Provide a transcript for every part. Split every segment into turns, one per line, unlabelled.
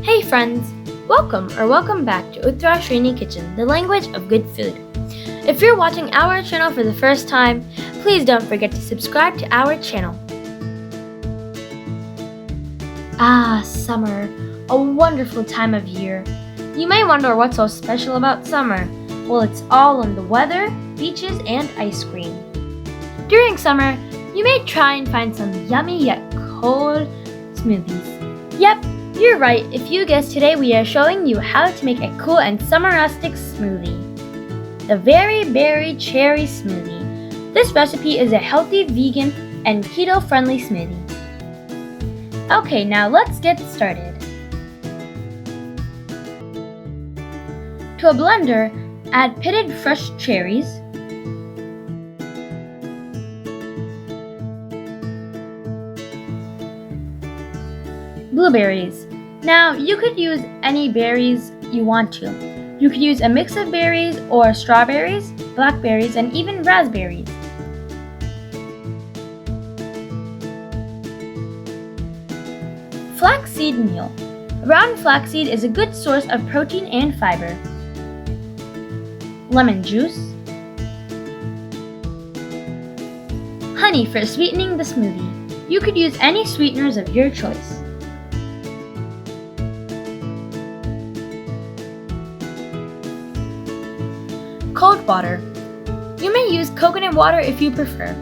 Hey friends! Welcome back to Uttara Srini Kitchen, the language of good food. If you're watching our channel for the first time, please don't forget to subscribe to our channel. Summer, a wonderful time of year. You may wonder what's so special about summer. Well, it's all in the weather, beaches, and ice cream. During summer, you may try and find some yummy yet cold smoothies. Yep, you're right. If you guessed, today we are showing you how to make a cool and summer-rustic smoothie. The Berry Cherry Smoothie. This recipe is a healthy, vegan, and keto-friendly smoothie. Okay, now let's get started. To a blender, add pitted fresh cherries, blueberries. Now, you could use any berries you want to. You could use a mix of berries or strawberries, blackberries, and even raspberries. Flax Seed Meal. Ground flaxseed is a good source of protein and fiber. Lemon juice. Honey for sweetening the smoothie. You could use any sweeteners of your choice. Cold water. You may use coconut water if you prefer.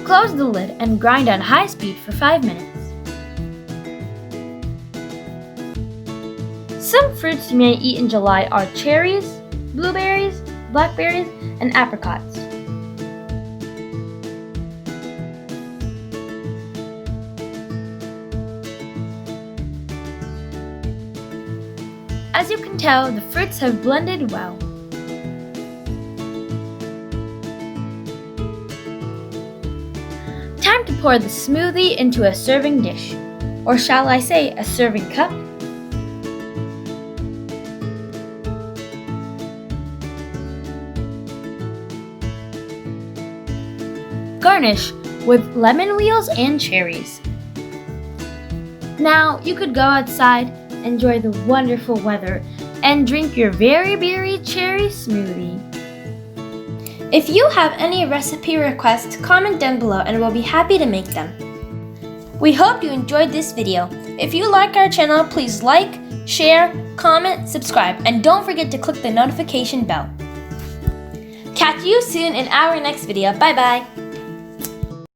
Close the lid and grind on high speed for 5 minutes. Some fruits you may eat in July are cherries, blueberries, blackberries, and apricots. As you can tell, the fruits have blended well. Time to pour the smoothie into a serving dish, or shall I say a serving cup. Garnish with lemon wheels and cherries. Now you could go outside, enjoy the wonderful weather, and drink your Berry Cherry Smoothie. If you have any recipe requests, comment down below and we'll be happy to make them. We hope you enjoyed this video. If you like our channel, please like, share, comment, subscribe, and don't forget to click the notification bell. Catch you soon in our next video. Bye bye!